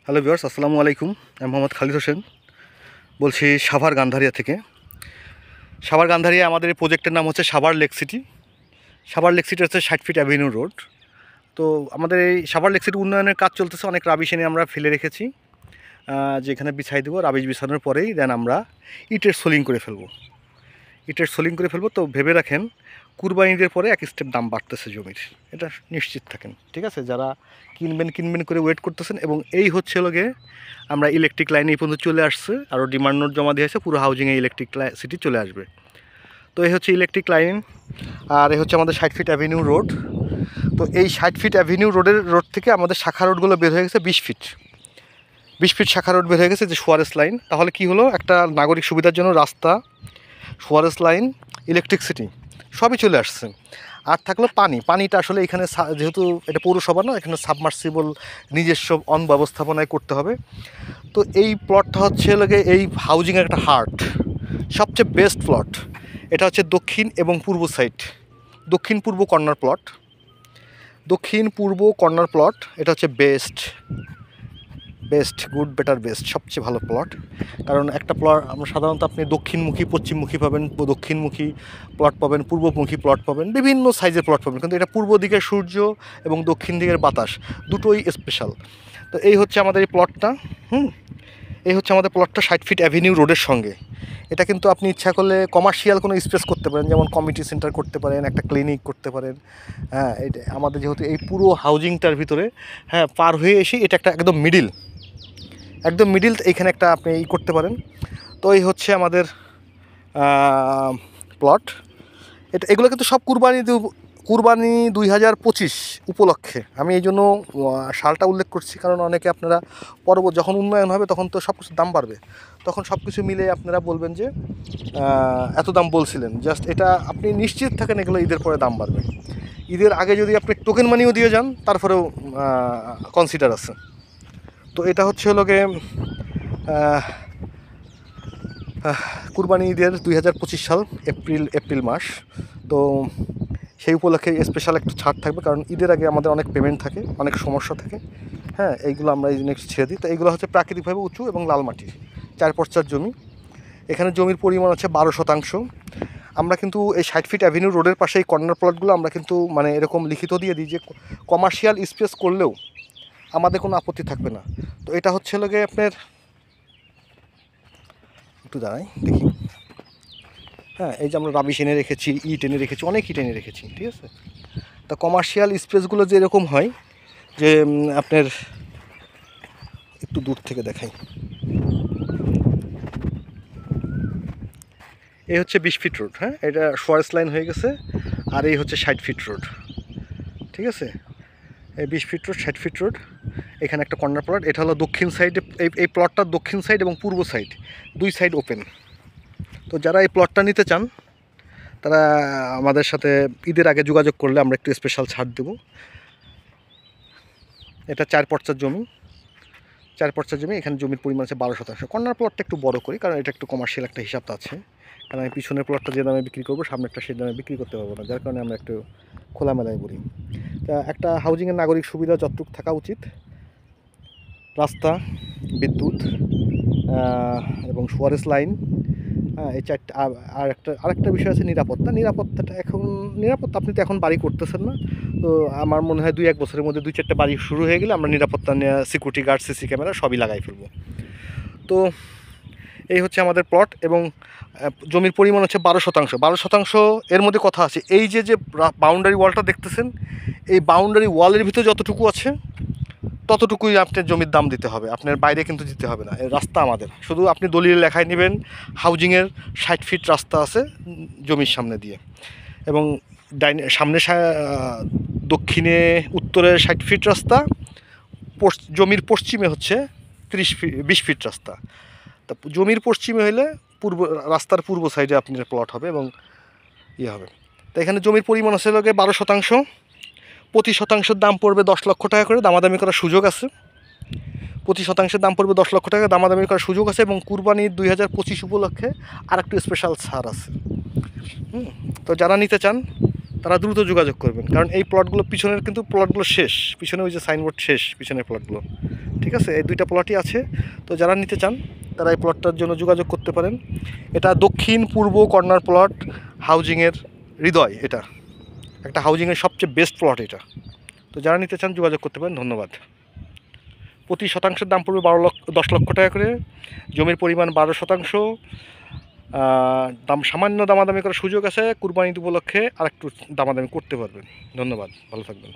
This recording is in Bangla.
হ্যালো ভিউয়ার্স, আসসালামু আলাইকুম। আমি মোহাম্মদ খালিদ হোসেন বলছি সাভার গান্ধারিয়া থেকে। সাভার গান্ধারিয়া আমাদের এই প্রজেক্টের নাম হচ্ছে Savar lake city. Savar lake city হচ্ছে 60 ফিট অ্যাভিনিউ রোড। তো আমাদের এই সাভার লেক সিটি উন্নয়নের কাজ চলতেছে। অনেক রাবিশ এনে আমরা ফেলে রেখেছি, যেখানে বিছাই দেবো। রাবিশ বিছানোর পরেই দেন আমরা ইটের সোলিং করে ফেলবো। তো ভেবে রাখেন, কুরবানিদের পরে এক স্টেপ দাম বাড়তেছে জমির, এটা নিশ্চিত থাকেন। ঠিক আছে, যারা কিনবেন করে ওয়েট করতেছেন। এবং এই হচ্ছে লগে আমরা ইলেকট্রিক লাইন এই পর্যন্ত চলে আসছে, আরও ডিমান্ড নোট জমা দিয়েছে, পুরো হাউজিংয়ে ইলেকট্রিক সিটি চলে আসবে। তো এই হচ্ছে ইলেকট্রিক লাইন, আর এই হচ্ছে আমাদের 60 ফিট অ্যাভিনিউ রোড। তো এই 60 ফিট অ্যাভিনিউ রোড থেকে আমাদের শাখা রোডগুলো বের হয়ে গেছে 20 ফিট শাখা রোড বের হয়ে গেছে, যে সুয়ারেস লাইন। তাহলে কি হলো, একটা নাগরিক সুবিধার জন্য রাস্তা, সুয়ারেস লাইন, ইলেকট্রিসিটি সবই চলে আসছে। আর থাকলো পানিটা আসলে এখানে যেহেতু এটা পৌরসভা না, এখানে সাবমার্সিবল নিজস্ব ব্যবস্থাপনায় করতে হবে। তো এই প্লটটা হচ্ছে লাগে এই হাউজিংয়ের একটা হার্ট, সবচেয়ে বেস্ট প্লট। এটা হচ্ছে দক্ষিণ এবং পূর্ব সাইড, দক্ষিণ পূর্ব কর্নার প্লট। এটা হচ্ছে গুড বেটার বেস্ট, সবচেয়ে ভালো প্লট। কারণ একটা প্লট আমরা সাধারণত আপনি দক্ষিণমুখী, পশ্চিমমুখী পাবেন, দক্ষিণমুখী প্লট পাবেন, পূর্বমুখী প্লট পাবেন, বিভিন্ন সাইজের প্লট পাবেন। কিন্তু এটা পূর্ব দিকের সূর্য এবং দক্ষিণ দিকের বাতাস দুটোই স্পেশাল। তো এই হচ্ছে আমাদের এই প্লটটা। এই হচ্ছে আমাদের প্লটটা 60 ফিট অ্যাভিনিউ রোডের সঙ্গে। এটা কিন্তু আপনি ইচ্ছা করলে কমার্শিয়াল কোনো স্পেস করতে পারেন, যেমন কমিউনিটি সেন্টার করতে পারেন, একটা ক্লিনিক করতে পারেন। হ্যাঁ, এটা আমাদের যেহেতু এই পুরো হাউজিংটার ভিতরে, হ্যাঁ, পার হয়ে এসে এটা একটা একদম মিডিল, এইখানে একটা আপনি করতে পারেন। তো এই হচ্ছে আমাদের প্লট। এগুলো কিন্তু সব কুরবানি 2025 উপলক্ষে। আমি এই জন্য সালটা উল্লেখ করছি, কারণ অনেকে আপনারা যখন উন্নয়ন হবে তখন তো সব কিছুর দাম বাড়বে, তখন সব কিছু মিলে আপনারা বলবেন যে এত দাম বলছিলেন। জাস্ট এটা আপনি নিশ্চিত থাকেন, এগুলো ঈদের পরে দাম বাড়বে। ঈদের আগে যদি আপনি টোকেন মানিও দিয়ে যান, তারপরেও কনসিডার আছে। তো এটা হচ্ছে হলোকে কুরবানি ঈদের 2025 সাল এপ্রিল মাস। তো সেই উপলক্ষে স্পেশাল একটু ছাড় থাকবে, কারণ ঈদের আগে আমাদের অনেক পেমেন্ট থাকে, অনেক সমস্যা থাকে। হ্যাঁ, এইগুলো আমরা এই নেক্সট ছেড়ে দিই। তো এইগুলো হচ্ছে প্রাকৃতিকভাবে উঁচু এবং লাল মাটির 4 পর্চার জমি। এখানে জমির পরিমাণ আছে 12%। আমরা কিন্তু এই 60 ফিট অ্যাভিনিউ রোডের পাশে এই কর্নার প্লটগুলো আমরা কিন্তু মানে এরকম লিখিত দিয়ে দিই যে কমার্শিয়াল স্পেস করলেও আমাদের কোনো আপত্তি থাকবে না। তো এটা হচ্ছে লোকে আপনার, একটু দাঁড়াই দেখি। হ্যাঁ, এই যে আমরা রাবিশ এনে রেখেছি, অনেক ইট এনে রেখেছি। ঠিক আছে, তা কমার্শিয়াল স্পেসগুলো যে এরকম হয় যে আপনার, একটু দূর থেকে দেখাই। এই হচ্ছে 20 ফিট রোড। হ্যাঁ, এটা ফরেস্ট লাইন হয়ে গেছে। আর এই হচ্ছে 60 ফিট রোড। ঠিক আছে, এই 20 ফিট রোড, 60 ফিট রোড। এখানে একটা কর্নার প্লট। এটা হলো দক্ষিণ সাইডে, এই প্লটটার দক্ষিণ সাইড এবং পূর্ব সাইড, দুই সাইড ওপেন। তো যারা এই প্লটটা নিতে চান, তারা আমাদের সাথে ঈদের আগে যোগাযোগ করলে আমরা একটু স্পেশাল ছাড় দেব। এটা 4 পর্চার জমি, এখানে জমির পরিমাণ আছে 12%। কর্নার প্লটটা একটু বড় করি, কারণ এটা একটু কমার্শিয়াল একটা হিসাব আছে। কারণ আমি পিছনের প্লটটা যে দামে বিক্রি করবো, সামনেরটা সেই দামে বিক্রি করতে পারবো না, যার কারণে আমরা একটু খোলামেলায় বলি। তা একটা হাউজিংয়ের নাগরিক সুবিধা যতটুকু থাকা উচিত, রাস্তা, বিদ্যুৎ এবং সুয়ারেস লাইন, এই চারটা। আরেকটা বিষয় আছে নিরাপত্তাটা। নিরাপত্তা আপনি তো এখন বাড়ি করতেছেন না, তো আমার মনে হয় 2-1 বছরের মধ্যে 2-4টা বাড়ি শুরু হয়ে গেলে আমরা নিরাপত্তা নিয়ে সিকিউরিটি গার্ড, সিসি ক্যামেরা সবই লাগাই ফেলবো। তো এই হচ্ছে আমাদের প্লট, এবং জমির পরিমাণ হচ্ছে 12%। এর মধ্যে কথা আছে, এই যে বাউন্ডারি ওয়ালটা দেখতেছেন, এই বাউন্ডারি ওয়ালের ভিতরে যতটুকু আছে ততটুকুই আপনার জমির দাম দিতে হবে, আপনার বাইরে কিন্তু দিতে হবে না। এই রাস্তা আমাদের, শুধু আপনি দলিল লেখায় নেবেন। হাউজিংয়ের 60 ফিট রাস্তা আছে জমির সামনে দিয়ে, এবং সামনে দক্ষিণে উত্তরে 60 ফিট রাস্তা, জমির পশ্চিমে হচ্ছে 20 ফিট রাস্তা। তা জমির পশ্চিমে হলে রাস্তার পূর্ব সাইডে আপনার প্লট হবে এবং হবে। তো এখানে জমির পরিমাণ আছে লোকে 12%। প্রতি শতাংশের দাম পড়বে 10 লক্ষ টাকা করে, দামাদামি করার সুযোগ আছে। প্রতি শতাংশের দাম পড়বে 10 লক্ষ টাকা, দামাদামি করার সুযোগ আছে। এবং কুরবানির 2025 উপলক্ষে আর একটু স্পেশাল ছাড় আছে। তো যারা নিতে চান তারা দ্রুত যোগাযোগ করবেন, কারণ এই প্লটগুলো পিছনের কিন্তু প্লটগুলো শেষ, পিছনে ওই যে সাইনবোর্ড শেষ পিছনের প্লটগুলো। ঠিক আছে, এই 2টা প্লটই আছে। তো যারা নিতে চান তারা এই প্লটটার জন্য যোগাযোগ করতে পারেন। এটা দক্ষিণ পূর্ব কর্নার প্লট, হাউজিংয়ের হৃদয়, এটা একটা হাউজিংয়ের সবচেয়ে বেস্ট প্লট এটা। তো যারা নিতে চান যোগাযোগ করতে পারেন। ধন্যবাদ। প্রতি শতাংশের দাম পড়বে 10 লক্ষ টাকা করে। জমির পরিমাণ 12%। দাম সামান্য দামাদামি করার সুযোগ আছে। কুরবানি উপলক্ষে আরেকটু দামাদামি করতে পারবেন। ধন্যবাদ, ভালো থাকবেন।